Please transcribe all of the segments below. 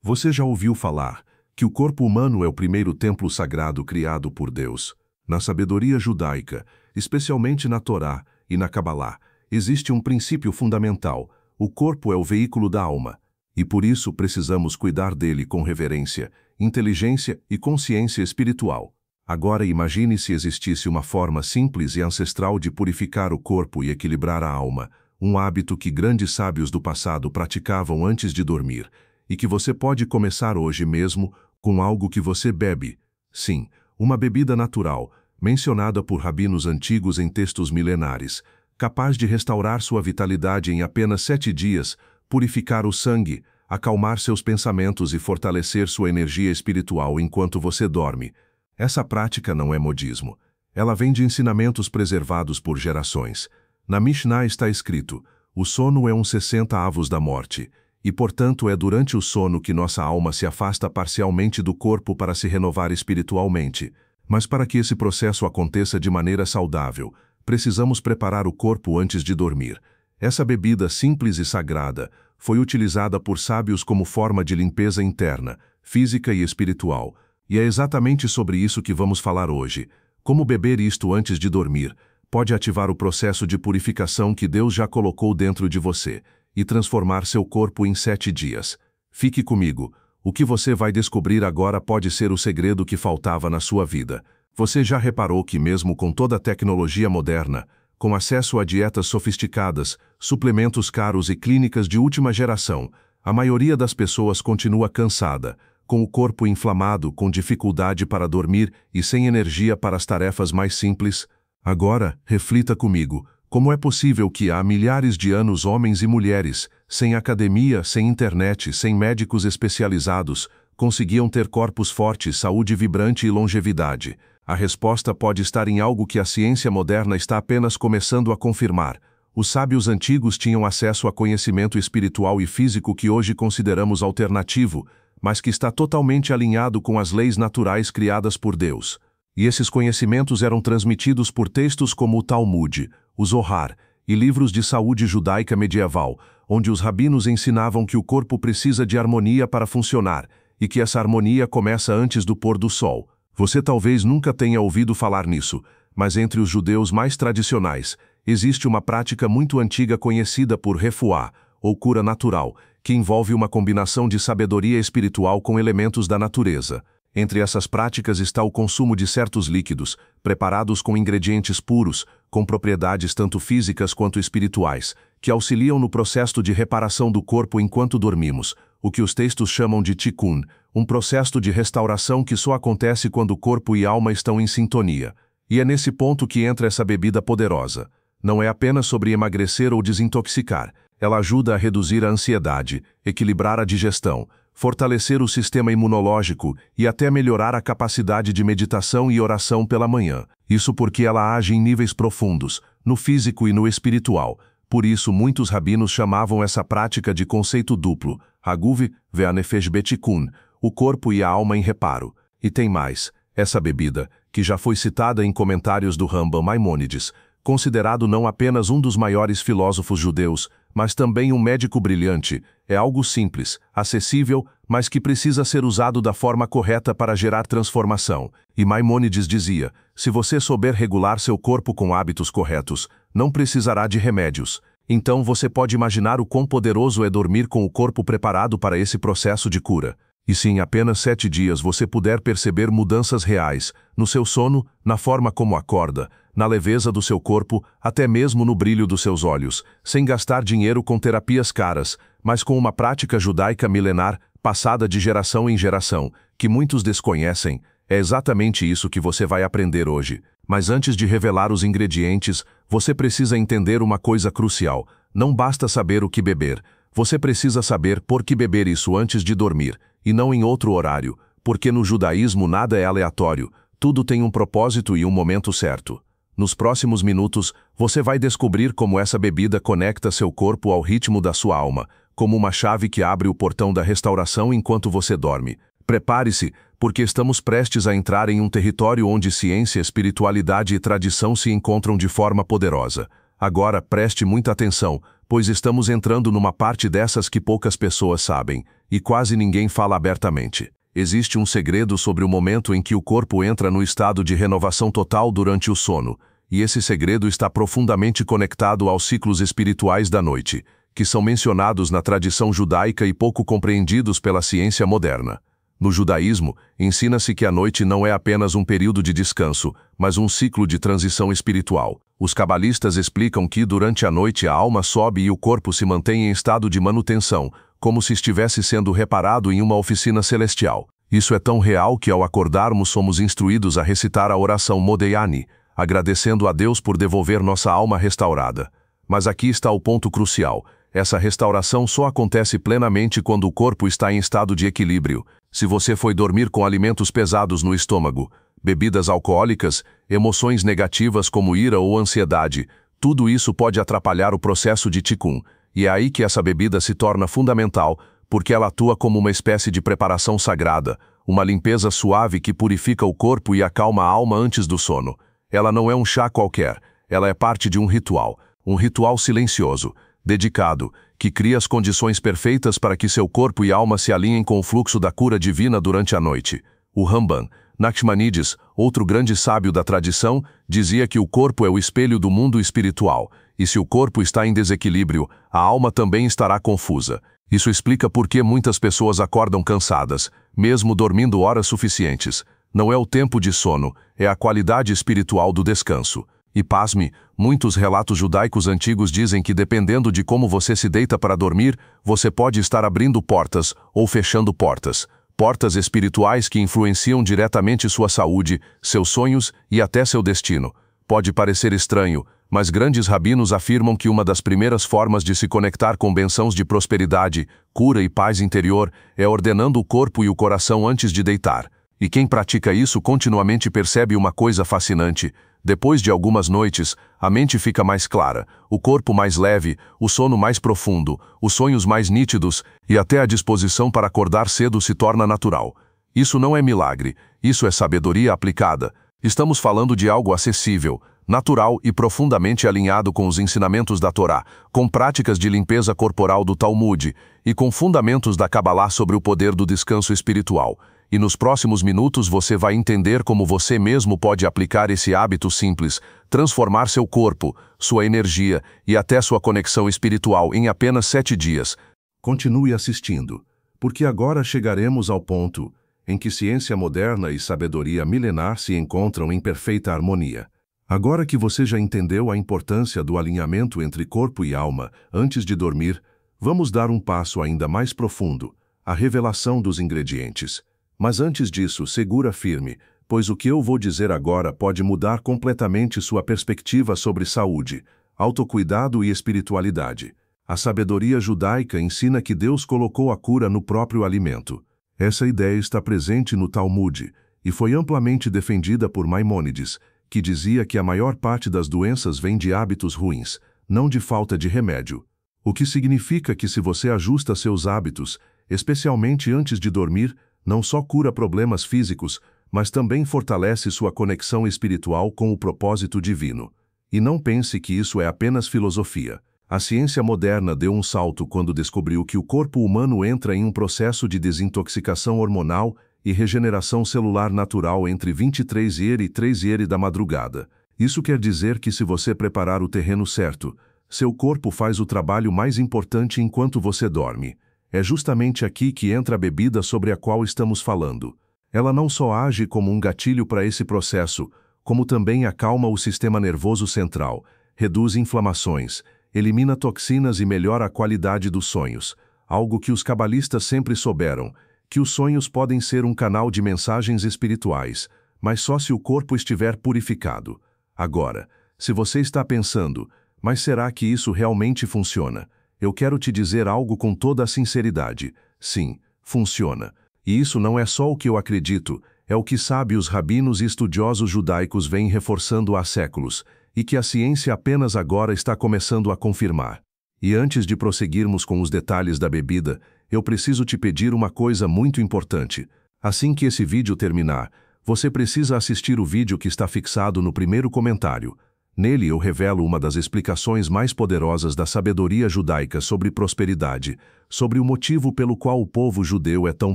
Você já ouviu falar que o corpo humano é o primeiro templo sagrado criado por Deus? Na sabedoria judaica, especialmente na Torá e na Cabalá, existe um princípio fundamental: o corpo é o veículo da alma, e por isso precisamos cuidar dele com reverência, inteligência e consciência espiritual. Agora imagine se existisse uma forma simples e ancestral de purificar o corpo e equilibrar a alma, um hábito que grandes sábios do passado praticavam antes de dormir, e que você pode começar hoje mesmo com algo que você bebe. Sim, uma bebida natural, mencionada por rabinos antigos em textos milenares, capaz de restaurar sua vitalidade em apenas 7 dias, purificar o sangue, acalmar seus pensamentos e fortalecer sua energia espiritual enquanto você dorme. Essa prática não é modismo. Ela vem de ensinamentos preservados por gerações. Na Mishnah está escrito: o sono é 60º da morte, e portanto é durante o sono que nossa alma se afasta parcialmente do corpo para se renovar espiritualmente. Mas para que esse processo aconteça de maneira saudável, precisamos preparar o corpo antes de dormir. Essa bebida simples e sagrada foi utilizada por sábios como forma de limpeza interna, física e espiritual. E é exatamente sobre isso que vamos falar hoje. Como beber isto antes de dormir pode ativar o processo de purificação que Deus já colocou dentro de você e transformar seu corpo em 7 dias. Fique comigo. O que você vai descobrir agora pode ser o segredo que faltava na sua vida. Você já reparou que mesmo com toda a tecnologia moderna, com acesso a dietas sofisticadas, suplementos caros e clínicas de última geração, a maioria das pessoas continua cansada, com o corpo inflamado, com dificuldade para dormir e sem energia para as tarefas mais simples? Agora, reflita comigo. Como é possível que há milhares de anos homens e mulheres, sem academia, sem internet, sem médicos especializados, conseguiam ter corpos fortes, saúde vibrante e longevidade? A resposta pode estar em algo que a ciência moderna está apenas começando a confirmar. Os sábios antigos tinham acesso a conhecimento espiritual e físico que hoje consideramos alternativo, mas que está totalmente alinhado com as leis naturais criadas por Deus. E esses conhecimentos eram transmitidos por textos como o Talmud, o Zohar e livros de saúde judaica medieval, onde os rabinos ensinavam que o corpo precisa de harmonia para funcionar e que essa harmonia começa antes do pôr do sol. Você talvez nunca tenha ouvido falar nisso, mas entre os judeus mais tradicionais, existe uma prática muito antiga conhecida por refuá, ou cura natural, que envolve uma combinação de sabedoria espiritual com elementos da natureza. Entre essas práticas está o consumo de certos líquidos, preparados com ingredientes puros, com propriedades tanto físicas quanto espirituais, que auxiliam no processo de reparação do corpo enquanto dormimos, o que os textos chamam de tikkun, um processo de restauração que só acontece quando o corpo e alma estão em sintonia. E é nesse ponto que entra essa bebida poderosa. Não é apenas sobre emagrecer ou desintoxicar. Ela ajuda a reduzir a ansiedade, equilibrar a digestão, fortalecer o sistema imunológico e até melhorar a capacidade de meditação e oração pela manhã. Isso porque ela age em níveis profundos, no físico e no espiritual. Por isso muitos rabinos chamavam essa prática de conceito duplo, Haguv ve'anefesh betikun, o corpo e a alma em reparo. E tem mais, essa bebida, que já foi citada em comentários do Rambam Maimônides, considerado não apenas um dos maiores filósofos judeus, mas também um médico brilhante, é algo simples, acessível, mas que precisa ser usado da forma correta para gerar transformação. E Maimônides dizia: se você souber regular seu corpo com hábitos corretos, não precisará de remédios. Então você pode imaginar o quão poderoso é dormir com o corpo preparado para esse processo de cura. E se em apenas 7 dias você puder perceber mudanças reais, no seu sono, na forma como acorda, na leveza do seu corpo, até mesmo no brilho dos seus olhos, sem gastar dinheiro com terapias caras, mas com uma prática judaica milenar, passada de geração em geração, que muitos desconhecem, é exatamente isso que você vai aprender hoje. Mas antes de revelar os ingredientes, você precisa entender uma coisa crucial: não basta saber o que beber, você precisa saber por que beber isso antes de dormir, e não em outro horário, porque no judaísmo nada é aleatório, tudo tem um propósito e um momento certo. Nos próximos minutos, você vai descobrir como essa bebida conecta seu corpo ao ritmo da sua alma, como uma chave que abre o portão da restauração enquanto você dorme. Prepare-se, porque estamos prestes a entrar em um território onde ciência, espiritualidade e tradição se encontram de forma poderosa. Agora preste muita atenção, pois estamos entrando numa parte dessas que poucas pessoas sabem, e quase ninguém fala abertamente. Existe um segredo sobre o momento em que o corpo entra no estado de renovação total durante o sono, e esse segredo está profundamente conectado aos ciclos espirituais da noite, que são mencionados na tradição judaica e pouco compreendidos pela ciência moderna. No judaísmo, ensina-se que a noite não é apenas um período de descanso, mas um ciclo de transição espiritual. Os cabalistas explicam que durante a noite a alma sobe e o corpo se mantém em estado de manutenção, como se estivesse sendo reparado em uma oficina celestial. Isso é tão real que ao acordarmos somos instruídos a recitar a oração Modeyani, agradecendo a Deus por devolver nossa alma restaurada. Mas aqui está o ponto crucial. Essa restauração só acontece plenamente quando o corpo está em estado de equilíbrio. Se você foi dormir com alimentos pesados no estômago, bebidas alcoólicas, emoções negativas como ira ou ansiedade, tudo isso pode atrapalhar o processo de Tikkun, e é aí que essa bebida se torna fundamental, porque ela atua como uma espécie de preparação sagrada, uma limpeza suave que purifica o corpo e acalma a alma antes do sono. Ela não é um chá qualquer, ela é parte de um ritual silencioso, dedicado, que cria as condições perfeitas para que seu corpo e alma se alinhem com o fluxo da cura divina durante a noite. O Ramban, Nachmanides, outro grande sábio da tradição, dizia que o corpo é o espelho do mundo espiritual, e se o corpo está em desequilíbrio, a alma também estará confusa. Isso explica por que muitas pessoas acordam cansadas, mesmo dormindo horas suficientes. Não é o tempo de sono, é a qualidade espiritual do descanso. E pasme, muitos relatos judaicos antigos dizem que dependendo de como você se deita para dormir, você pode estar abrindo portas ou fechando portas. Portas espirituais que influenciam diretamente sua saúde, seus sonhos e até seu destino. Pode parecer estranho, mas grandes rabinos afirmam que uma das primeiras formas de se conectar com bênçãos de prosperidade, cura e paz interior é ordenando o corpo e o coração antes de deitar. E quem pratica isso continuamente percebe uma coisa fascinante. Depois de algumas noites, a mente fica mais clara, o corpo mais leve, o sono mais profundo, os sonhos mais nítidos e até a disposição para acordar cedo se torna natural. Isso não é milagre, isso é sabedoria aplicada. Estamos falando de algo acessível, natural e profundamente alinhado com os ensinamentos da Torá, com práticas de limpeza corporal do Talmud e com fundamentos da Kabbalah sobre o poder do descanso espiritual. E nos próximos minutos você vai entender como você mesmo pode aplicar esse hábito simples, transformar seu corpo, sua energia e até sua conexão espiritual em apenas 7 dias. Continue assistindo, porque agora chegaremos ao ponto em que ciência moderna e sabedoria milenar se encontram em perfeita harmonia. Agora que você já entendeu a importância do alinhamento entre corpo e alma antes de dormir, vamos dar um passo ainda mais profundo, a revelação dos ingredientes. Mas antes disso, segura firme, pois o que eu vou dizer agora pode mudar completamente sua perspectiva sobre saúde, autocuidado e espiritualidade. A sabedoria judaica ensina que Deus colocou a cura no próprio alimento. Essa ideia está presente no Talmud e foi amplamente defendida por Maimônides, que dizia que a maior parte das doenças vem de hábitos ruins, não de falta de remédio. O que significa que se você ajusta seus hábitos, especialmente antes de dormir, não só cura problemas físicos, mas também fortalece sua conexão espiritual com o propósito divino. E não pense que isso é apenas filosofia. A ciência moderna deu um salto quando descobriu que o corpo humano entra em um processo de desintoxicação hormonal e regeneração celular natural entre 23h e 3h da madrugada. Isso quer dizer que se você preparar o terreno certo, seu corpo faz o trabalho mais importante enquanto você dorme. É justamente aqui que entra a bebida sobre a qual estamos falando. Ela não só age como um gatilho para esse processo, como também acalma o sistema nervoso central, reduz inflamações, elimina toxinas e melhora a qualidade dos sonhos, algo que os cabalistas sempre souberam, que os sonhos podem ser um canal de mensagens espirituais, mas só se o corpo estiver purificado. Agora, se você está pensando, mas será que isso realmente funciona? Eu quero te dizer algo com toda a sinceridade. Sim, funciona. E isso não é só o que eu acredito, é o que sábios rabinos e estudiosos judaicos vêm reforçando há séculos, e que a ciência apenas agora está começando a confirmar. E antes de prosseguirmos com os detalhes da bebida, eu preciso te pedir uma coisa muito importante. Assim que esse vídeo terminar, você precisa assistir o vídeo que está fixado no primeiro comentário. Nele eu revelo uma das explicações mais poderosas da sabedoria judaica sobre prosperidade, sobre o motivo pelo qual o povo judeu é tão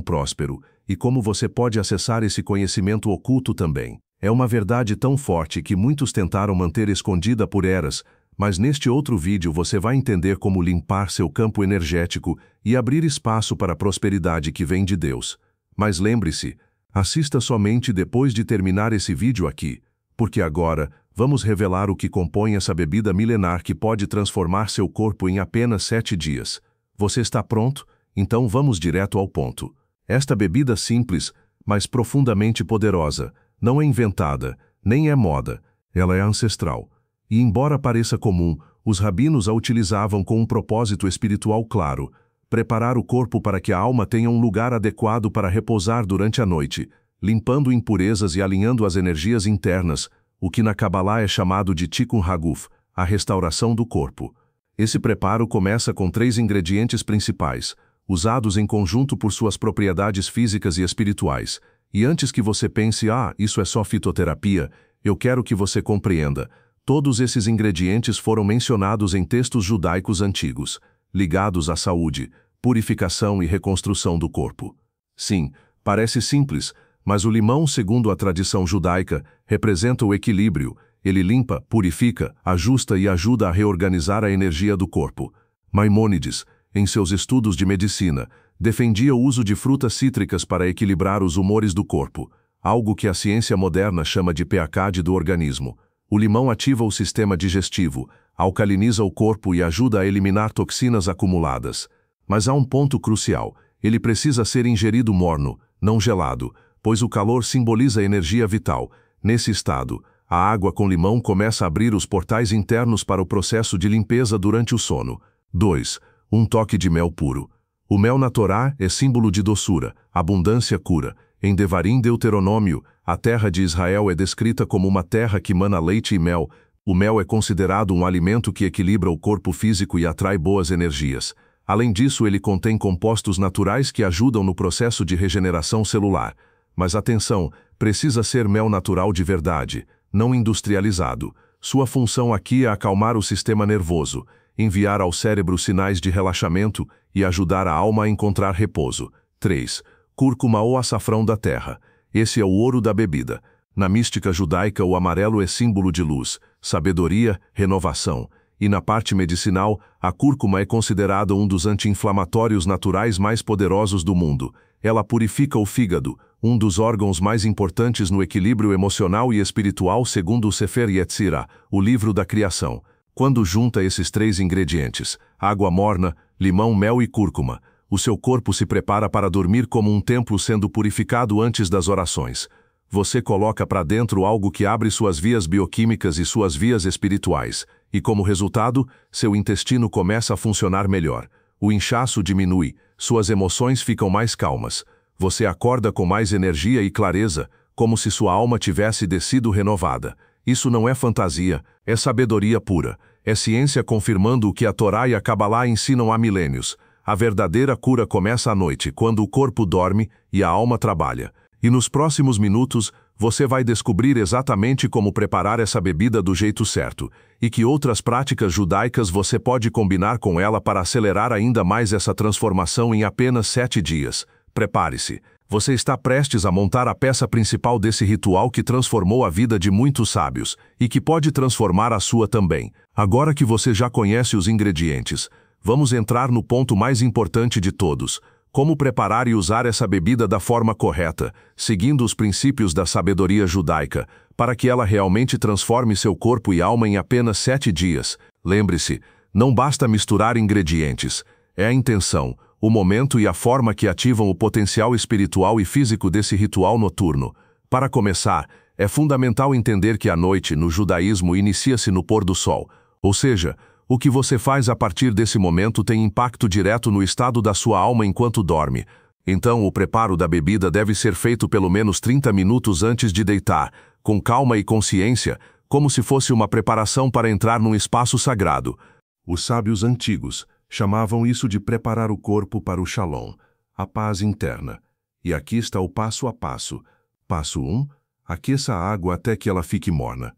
próspero, e como você pode acessar esse conhecimento oculto também. É uma verdade tão forte que muitos tentaram manter escondida por eras, mas neste outro vídeo você vai entender como limpar seu campo energético e abrir espaço para a prosperidade que vem de Deus. Mas lembre-se, assista somente depois de terminar esse vídeo aqui, porque agora vamos revelar o que compõe essa bebida milenar que pode transformar seu corpo em apenas 7 dias. Você está pronto? Então vamos direto ao ponto. Esta bebida simples, mas profundamente poderosa, não é inventada, nem é moda, ela é ancestral. E embora pareça comum, os rabinos a utilizavam com um propósito espiritual claro: preparar o corpo para que a alma tenha um lugar adequado para repousar durante a noite, limpando impurezas e alinhando as energias internas, o que na Kabbalah é chamado de Tikkun Haguf, a restauração do corpo. Esse preparo começa com 3 ingredientes principais, usados em conjunto por suas propriedades físicas e espirituais. E antes que você pense, isso é só fitoterapia, eu quero que você compreenda. Todos esses ingredientes foram mencionados em textos judaicos antigos, ligados à saúde, purificação e reconstrução do corpo. Sim, parece simples, mas o limão, segundo a tradição judaica, representa o equilíbrio. Ele limpa, purifica, ajusta e ajuda a reorganizar a energia do corpo. Maimônides, em seus estudos de medicina, defendia o uso de frutas cítricas para equilibrar os humores do corpo, algo que a ciência moderna chama de pH do organismo. O limão ativa o sistema digestivo, alcaliniza o corpo e ajuda a eliminar toxinas acumuladas. Mas há um ponto crucial: ele precisa ser ingerido morno, não gelado, pois o calor simboliza energia vital. Nesse estado, a água com limão começa a abrir os portais internos para o processo de limpeza durante o sono. 2. Um toque de mel puro. O mel na Torá é símbolo de doçura, abundância, cura. Em Devarim, Deuteronômio, a terra de Israel é descrita como uma terra que mana leite e mel. O mel é considerado um alimento que equilibra o corpo físico e atrai boas energias. Além disso, ele contém compostos naturais que ajudam no processo de regeneração celular. Mas atenção, precisa ser mel natural de verdade, não industrializado. Sua função aqui é acalmar o sistema nervoso, enviar ao cérebro sinais de relaxamento e ajudar a alma a encontrar repouso. 3. Cúrcuma ou açafrão da terra. Esse é o ouro da bebida. Na mística judaica, o amarelo é símbolo de luz, sabedoria, renovação. E na parte medicinal, a cúrcuma é considerada um dos anti-inflamatórios naturais mais poderosos do mundo. Ela purifica o fígado, um dos órgãos mais importantes no equilíbrio emocional e espiritual segundo o Sefer Yetzirah, o livro da criação. Quando junta esses 3 ingredientes, água morna, limão, mel e cúrcuma, o seu corpo se prepara para dormir como um templo sendo purificado antes das orações. Você coloca para dentro algo que abre suas vias bioquímicas e suas vias espirituais, e como resultado, seu intestino começa a funcionar melhor. O inchaço diminui, suas emoções ficam mais calmas. Você acorda com mais energia e clareza, como se sua alma tivesse descido renovada. Isso não é fantasia, é sabedoria pura. É ciência confirmando o que a Torá e a Kabbalah ensinam há milênios. A verdadeira cura começa à noite, quando o corpo dorme e a alma trabalha. E nos próximos minutos, você vai descobrir exatamente como preparar essa bebida do jeito certo, e que outras práticas judaicas você pode combinar com ela para acelerar ainda mais essa transformação em apenas 7 dias. Prepare-se. Você está prestes a montar a peça principal desse ritual que transformou a vida de muitos sábios, e que pode transformar a sua também. Agora que você já conhece os ingredientes, vamos entrar no ponto mais importante de todos: como preparar e usar essa bebida da forma correta, seguindo os princípios da sabedoria judaica, para que ela realmente transforme seu corpo e alma em apenas 7 dias. Lembre-se, não basta misturar ingredientes, é a intenção, o momento e a forma que ativam o potencial espiritual e físico desse ritual noturno. Para começar, é fundamental entender que a noite, no judaísmo, inicia-se no pôr do sol, ou seja, o que você faz a partir desse momento tem impacto direto no estado da sua alma enquanto dorme. Então, o preparo da bebida deve ser feito pelo menos 30 minutos antes de deitar, com calma e consciência, como se fosse uma preparação para entrar num espaço sagrado. Os sábios antigos chamavam isso de preparar o corpo para o Shalom, a paz interna. E aqui está o passo a passo. Passo 1. Aqueça a água até que ela fique morna.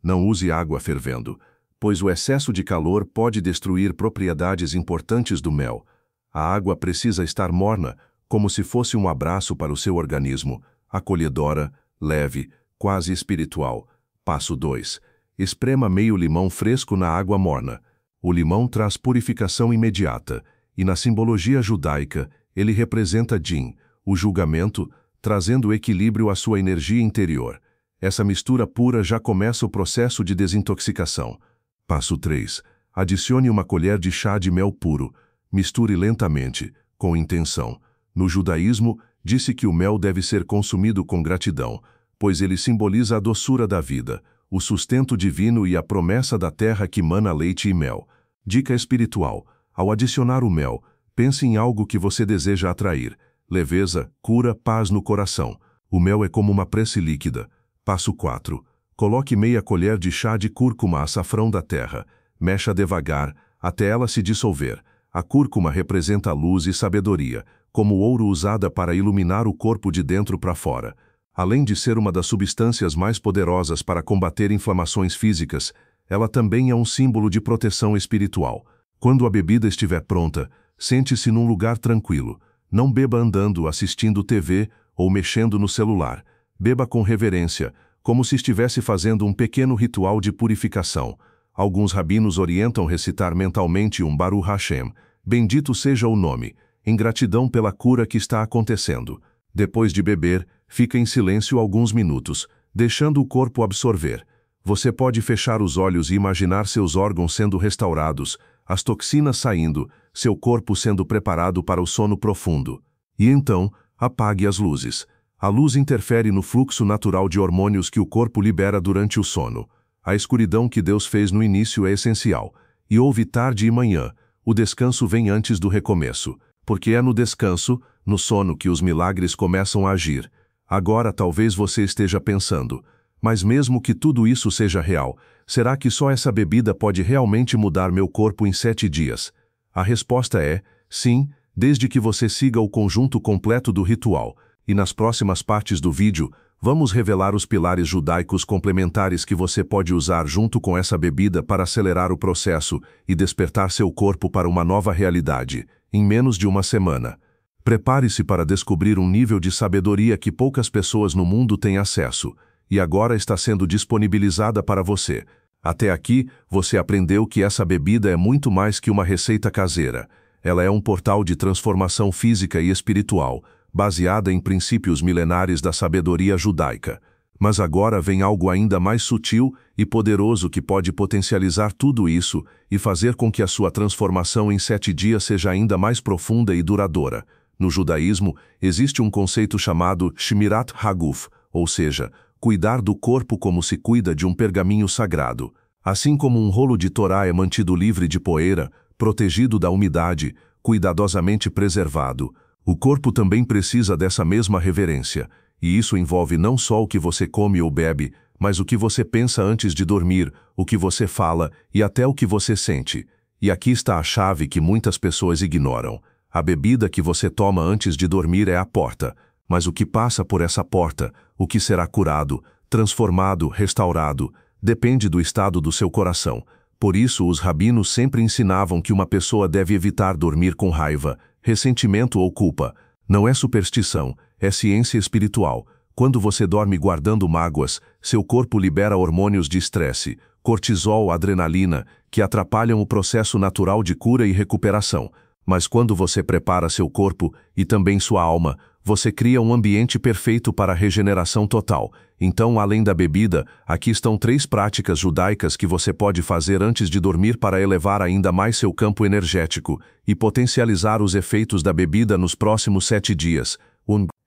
Não use água fervendo, pois o excesso de calor pode destruir propriedades importantes do mel. A água precisa estar morna, como se fosse um abraço para o seu organismo, acolhedora, leve, quase espiritual. Passo 2. Esprema meio limão fresco na água morna. O limão traz purificação imediata, e na simbologia judaica, ele representa Din, o julgamento, trazendo equilíbrio à sua energia interior. Essa mistura pura já começa o processo de desintoxicação. Passo 3. Adicione uma colher de chá de mel puro. Misture lentamente, com intenção. No judaísmo, disse que o mel deve ser consumido com gratidão, pois ele simboliza a doçura da vida, o sustento divino e a promessa da terra que mana leite e mel. Dica espiritual: ao adicionar o mel, pense em algo que você deseja atrair. Leveza, cura, paz no coração. O mel é como uma prece líquida. Passo 4. Coloque meia colher de chá de cúrcuma açafrão da terra. Mexa devagar, até ela se dissolver. A cúrcuma representa luz e sabedoria, como ouro usada para iluminar o corpo de dentro para fora. Além de ser uma das substâncias mais poderosas para combater inflamações físicas, ela também é um símbolo de proteção espiritual. Quando a bebida estiver pronta, sente-se num lugar tranquilo. Não beba andando, assistindo TV ou mexendo no celular. Beba com reverência, como se estivesse fazendo um pequeno ritual de purificação. Alguns rabinos orientam recitar mentalmente um Baruch Hashem, bendito seja o nome, em gratidão pela cura que está acontecendo. Depois de beber, fica em silêncio alguns minutos, deixando o corpo absorver. Você pode fechar os olhos e imaginar seus órgãos sendo restaurados, as toxinas saindo, seu corpo sendo preparado para o sono profundo. E então, apague as luzes. A luz interfere no fluxo natural de hormônios que o corpo libera durante o sono. A escuridão que Deus fez no início é essencial, e houve tarde e manhã. O descanso vem antes do recomeço, porque é no descanso, no sono, que os milagres começam a agir. Agora talvez você esteja pensando, mas mesmo que tudo isso seja real, será que só essa bebida pode realmente mudar meu corpo em 7 dias? A resposta é, sim, desde que você siga o conjunto completo do ritual. E nas próximas partes do vídeo, vamos revelar os pilares judaicos complementares que você pode usar junto com essa bebida para acelerar o processo e despertar seu corpo para uma nova realidade, em menos de uma semana. Prepare-se para descobrir um nível de sabedoria que poucas pessoas no mundo têm acesso, e agora está sendo disponibilizada para você. Até aqui, você aprendeu que essa bebida é muito mais que uma receita caseira. Ela é um portal de transformação física e espiritual, baseada em princípios milenares da sabedoria judaica. Mas agora vem algo ainda mais sutil e poderoso que pode potencializar tudo isso e fazer com que a sua transformação em 7 dias seja ainda mais profunda e duradoura. No judaísmo, existe um conceito chamado Shmirat Haguf, ou seja, cuidar do corpo como se cuida de um pergaminho sagrado. Assim como um rolo de Torá é mantido livre de poeira, protegido da umidade, cuidadosamente preservado, o corpo também precisa dessa mesma reverência, e isso envolve não só o que você come ou bebe, mas o que você pensa antes de dormir, o que você fala e até o que você sente. E aqui está a chave que muitas pessoas ignoram. A bebida que você toma antes de dormir é a porta, mas o que passa por essa porta, o que será curado, transformado, restaurado, depende do estado do seu coração. Por isso, os rabinos sempre ensinavam que uma pessoa deve evitar dormir com raiva, ressentimento ou culpa. Não é superstição, é ciência espiritual. Quando você dorme guardando mágoas, seu corpo libera hormônios de estresse, cortisol, adrenalina, que atrapalham o processo natural de cura e recuperação. Mas quando você prepara seu corpo, e também sua alma, você cria um ambiente perfeito para a regeneração total. Então, além da bebida, aqui estão 3 práticas judaicas que você pode fazer antes de dormir para elevar ainda mais seu campo energético e potencializar os efeitos da bebida nos próximos 7 dias.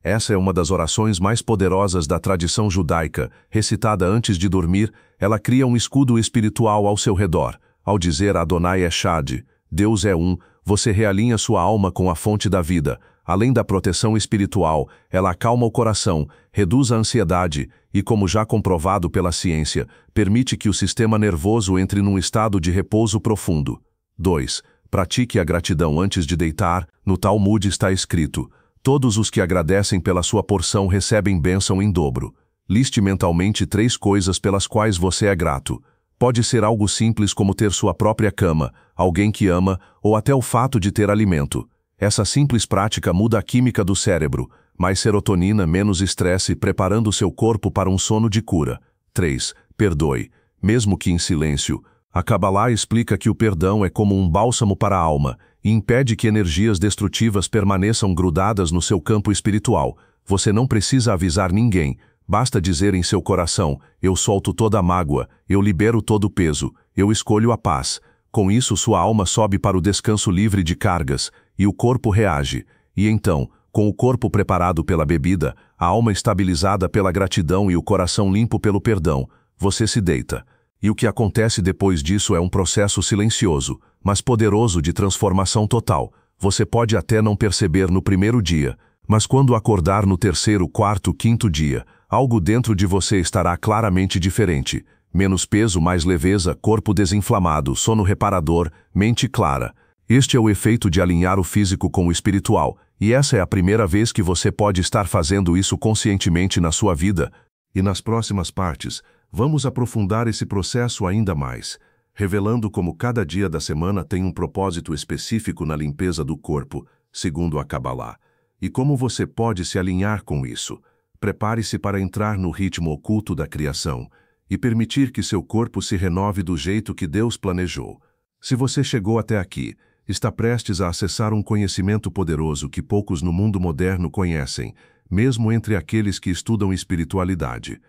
Essa é uma das orações mais poderosas da tradição judaica. Recitada antes de dormir, ela cria um escudo espiritual ao seu redor. Ao dizer Adonai Echad, Deus é um, você realinha sua alma com a fonte da vida. Além da proteção espiritual, ela acalma o coração, reduz a ansiedade e, como já comprovado pela ciência, permite que o sistema nervoso entre num estado de repouso profundo. 2. Pratique a gratidão antes de deitar. No Talmud está escrito: todos os que agradecem pela sua porção recebem bênção em dobro. Liste mentalmente 3 coisas pelas quais você é grato. Pode ser algo simples como ter sua própria cama, alguém que ama, ou até o fato de ter alimento. Essa simples prática muda a química do cérebro. Mais serotonina, menos estresse, preparando seu corpo para um sono de cura. 3. Perdoe, mesmo que em silêncio. A Kabbalah explica que o perdão é como um bálsamo para a alma e impede que energias destrutivas permaneçam grudadas no seu campo espiritual. Você não precisa avisar ninguém. Basta dizer em seu coração: eu solto toda a mágoa, eu libero todo o peso, eu escolho a paz. Com isso, sua alma sobe para o descanso livre de cargas, e o corpo reage. E então, com o corpo preparado pela bebida, a alma estabilizada pela gratidão e o coração limpo pelo perdão, você se deita. E o que acontece depois disso é um processo silencioso, mas poderoso de transformação total. Você pode até não perceber no primeiro dia, mas quando acordar no terceiro, quarto, quinto dia, algo dentro de você estará claramente diferente. Menos peso, mais leveza, corpo desinflamado, sono reparador, mente clara. Este é o efeito de alinhar o físico com o espiritual, e essa é a primeira vez que você pode estar fazendo isso conscientemente na sua vida. E nas próximas partes, vamos aprofundar esse processo ainda mais, revelando como cada dia da semana tem um propósito específico na limpeza do corpo, segundo a Kabbalah, e como você pode se alinhar com isso. Prepare-se para entrar no ritmo oculto da criação e permitir que seu corpo se renove do jeito que Deus planejou. Se você chegou até aqui, está prestes a acessar um conhecimento poderoso que poucos no mundo moderno conhecem, mesmo entre aqueles que estudam espiritualidade.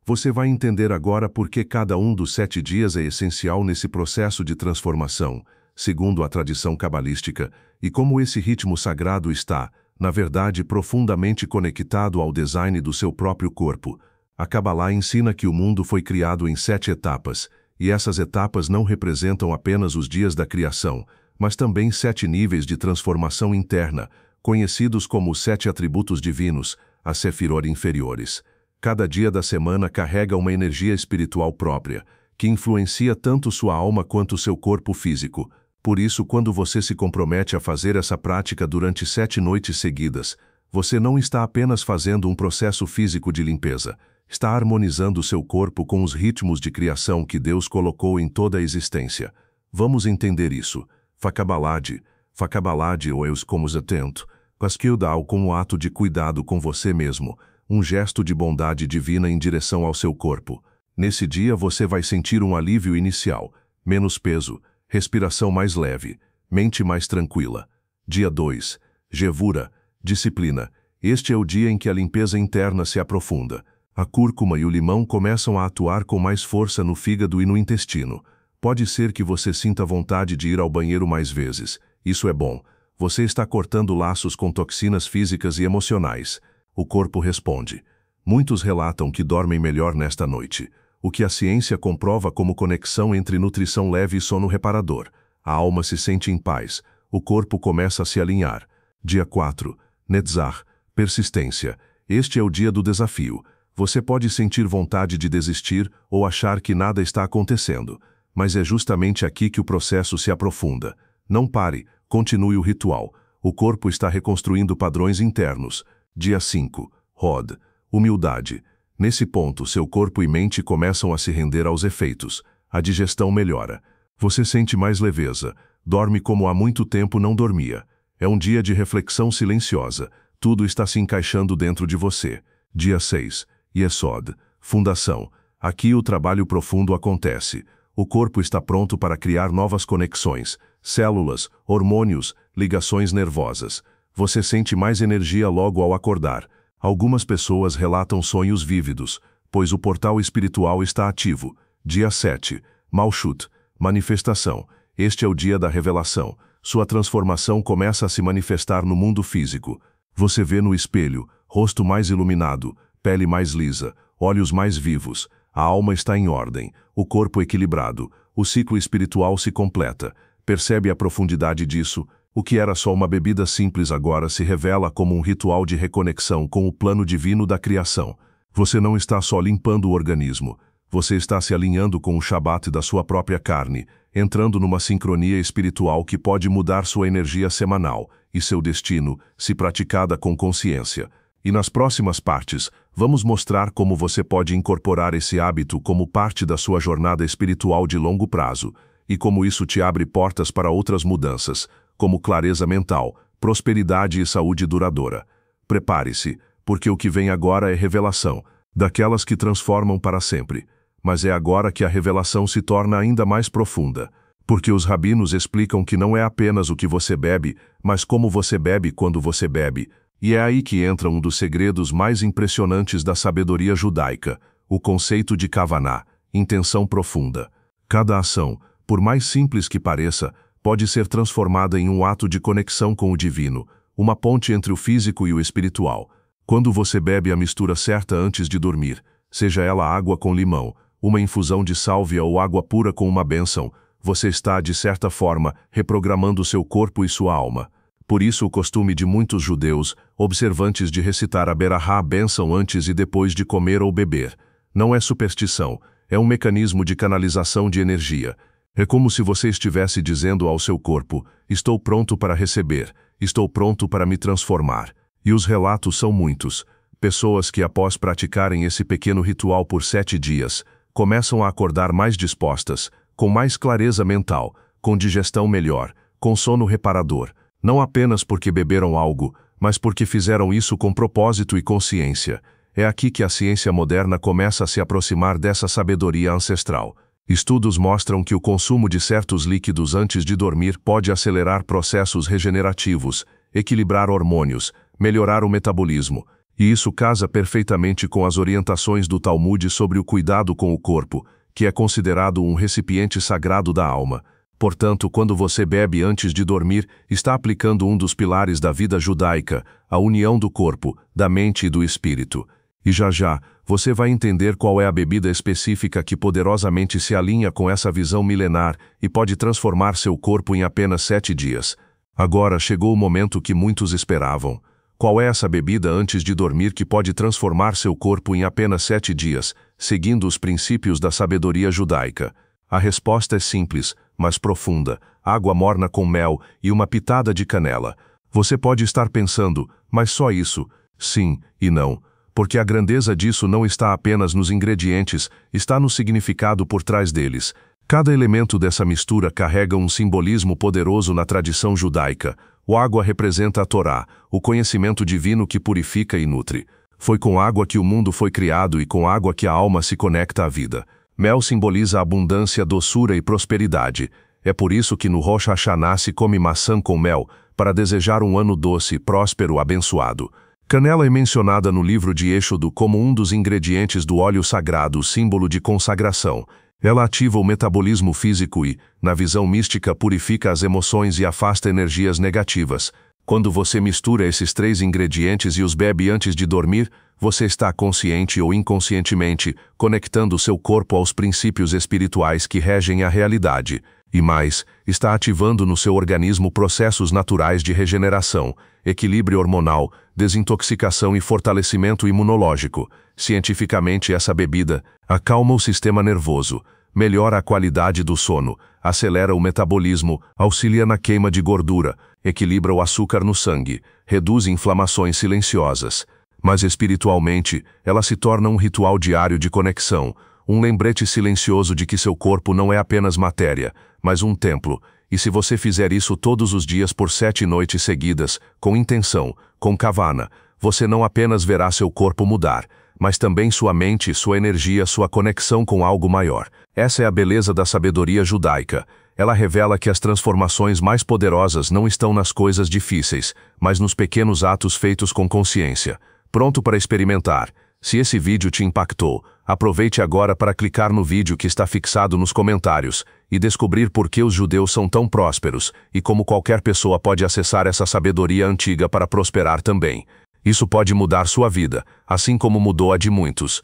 Você vai entender agora por que cada um dos 7 dias é essencial nesse processo de transformação, segundo a tradição cabalística, e como esse ritmo sagrado está, na verdade, profundamente conectado ao design do seu próprio corpo. A Kabbalah ensina que o mundo foi criado em 7 etapas, e essas etapas não representam apenas os dias da criação, mas também 7 níveis de transformação interna, conhecidos como os 7 atributos divinos, as Sefirot inferiores. Cada dia da semana carrega uma energia espiritual própria, que influencia tanto sua alma quanto seu corpo físico. Por isso, quando você se compromete a fazer essa prática durante 7 noites seguidas, você não está apenas fazendo um processo físico de limpeza, está harmonizando seu corpo com os ritmos de criação que Deus colocou em toda a existência. Vamos entender isso. Fakabalad ou eus como atento, Paskildal como ato de cuidado com você mesmo, um gesto de bondade divina em direção ao seu corpo. Nesse dia você vai sentir um alívio inicial, menos peso, respiração mais leve, mente mais tranquila. Dia 2. Gevura, disciplina. Este é o dia em que a limpeza interna se aprofunda. A cúrcuma e o limão começam a atuar com mais força no fígado e no intestino. Pode ser que você sinta vontade de ir ao banheiro mais vezes. Isso é bom. Você está cortando laços com toxinas físicas e emocionais. O corpo responde. Muitos relatam que dormem melhor nesta noite, o que a ciência comprova como conexão entre nutrição leve e sono reparador. A alma se sente em paz, o corpo começa a se alinhar. Dia 4. Netzach, persistência. Este é o dia do desafio. Você pode sentir vontade de desistir ou achar que nada está acontecendo, mas é justamente aqui que o processo se aprofunda. Não pare, continue o ritual. O corpo está reconstruindo padrões internos. Dia 5. Hod, humildade. Nesse ponto, seu corpo e mente começam a se render aos efeitos. A digestão melhora. Você sente mais leveza. Dorme como há muito tempo não dormia. É um dia de reflexão silenciosa. Tudo está se encaixando dentro de você. Dia 6. Yesod, fundação. Aqui o trabalho profundo acontece. O corpo está pronto para criar novas conexões, células, hormônios, ligações nervosas. Você sente mais energia logo ao acordar. Algumas pessoas relatam sonhos vívidos, pois o portal espiritual está ativo. Dia 7. Malchut, manifestação. Este é o dia da revelação. Sua transformação começa a se manifestar no mundo físico. Você vê no espelho, rosto mais iluminado, pele mais lisa, olhos mais vivos. A alma está em ordem, o corpo equilibrado, o ciclo espiritual se completa. Percebe a profundidade disso? O que era só uma bebida simples agora se revela como um ritual de reconexão com o plano divino da criação. Você não está só limpando o organismo, você está se alinhando com o Shabat da sua própria carne, entrando numa sincronia espiritual que pode mudar sua energia semanal e seu destino, se praticada com consciência. E nas próximas partes, vamos mostrar como você pode incorporar esse hábito como parte da sua jornada espiritual de longo prazo, e como isso te abre portas para outras mudanças, como clareza mental, prosperidade e saúde duradoura. Prepare-se, porque o que vem agora é revelação, daquelas que transformam para sempre. Mas é agora que a revelação se torna ainda mais profunda, porque os rabinos explicam que não é apenas o que você bebe, mas como você bebe quando você bebe. E é aí que entra um dos segredos mais impressionantes da sabedoria judaica, o conceito de kavaná, intenção profunda. Cada ação, por mais simples que pareça, pode ser transformada em um ato de conexão com o divino, uma ponte entre o físico e o espiritual. Quando você bebe a mistura certa antes de dormir, seja ela água com limão, uma infusão de sálvia ou água pura com uma bênção, você está, de certa forma, reprogramando seu corpo e sua alma. Por isso o costume de muitos judeus, observantes de recitar a berahá, bênção antes e depois de comer ou beber. Não é superstição, é um mecanismo de canalização de energia. É como se você estivesse dizendo ao seu corpo, estou pronto para receber, estou pronto para me transformar. E os relatos são muitos. Pessoas que, após praticarem esse pequeno ritual por 7 dias, começam a acordar mais dispostas, com mais clareza mental, com digestão melhor, com sono reparador, não apenas porque beberam algo, mas porque fizeram isso com propósito e consciência. É aqui que a ciência moderna começa a se aproximar dessa sabedoria ancestral. Estudos mostram que o consumo de certos líquidos antes de dormir pode acelerar processos regenerativos, equilibrar hormônios, melhorar o metabolismo, e isso casa perfeitamente com as orientações do Talmud sobre o cuidado com o corpo, que é considerado um recipiente sagrado da alma. Portanto, quando você bebe antes de dormir, está aplicando um dos pilares da vida judaica, a união do corpo, da mente e do espírito. E já, você vai entender qual é a bebida específica que poderosamente se alinha com essa visão milenar e pode transformar seu corpo em apenas 7 dias. Agora chegou o momento que muitos esperavam. Qual é essa bebida antes de dormir que pode transformar seu corpo em apenas 7 dias, seguindo os princípios da sabedoria judaica? A resposta é simples, mas profunda: água morna com mel e uma pitada de canela. Você pode estar pensando, mas só isso? Sim e não. Porque a grandeza disso não está apenas nos ingredientes, está no significado por trás deles. Cada elemento dessa mistura carrega um simbolismo poderoso na tradição judaica. O água representa a Torá, o conhecimento divino que purifica e nutre. Foi com água que o mundo foi criado e com água que a alma se conecta à vida. Mel simboliza abundância, doçura e prosperidade. É por isso que no Rosh Hashanah se come maçã com mel, para desejar um ano doce, próspero, abençoado. Canela é mencionada no livro de Êxodo como um dos ingredientes do óleo sagrado, símbolo de consagração. Ela ativa o metabolismo físico e, na visão mística, purifica as emoções e afasta energias negativas. Quando você mistura esses 3 ingredientes e os bebe antes de dormir, você está consciente ou inconscientemente conectando seu corpo aos princípios espirituais que regem a realidade. E mais, está ativando no seu organismo processos naturais de regeneração, equilíbrio hormonal, desintoxicação e fortalecimento imunológico. Cientificamente, essa bebida acalma o sistema nervoso, melhora a qualidade do sono, acelera o metabolismo, auxilia na queima de gordura, equilibra o açúcar no sangue, reduz inflamações silenciosas. Mas espiritualmente, ela se torna um ritual diário de conexão, um lembrete silencioso de que seu corpo não é apenas matéria, mas um templo. E se você fizer isso todos os dias por 7 noites seguidas, com intenção, com kavana, você não apenas verá seu corpo mudar, mas também sua mente, sua energia, sua conexão com algo maior. Essa é a beleza da sabedoria judaica. Ela revela que as transformações mais poderosas não estão nas coisas difíceis, mas nos pequenos atos feitos com consciência. Pronto para experimentar? Se esse vídeo te impactou, aproveite agora para clicar no vídeo que está fixado nos comentários e descobrir por que os judeus são tão prósperos e como qualquer pessoa pode acessar essa sabedoria antiga para prosperar também. Isso pode mudar sua vida, assim como mudou a de muitos.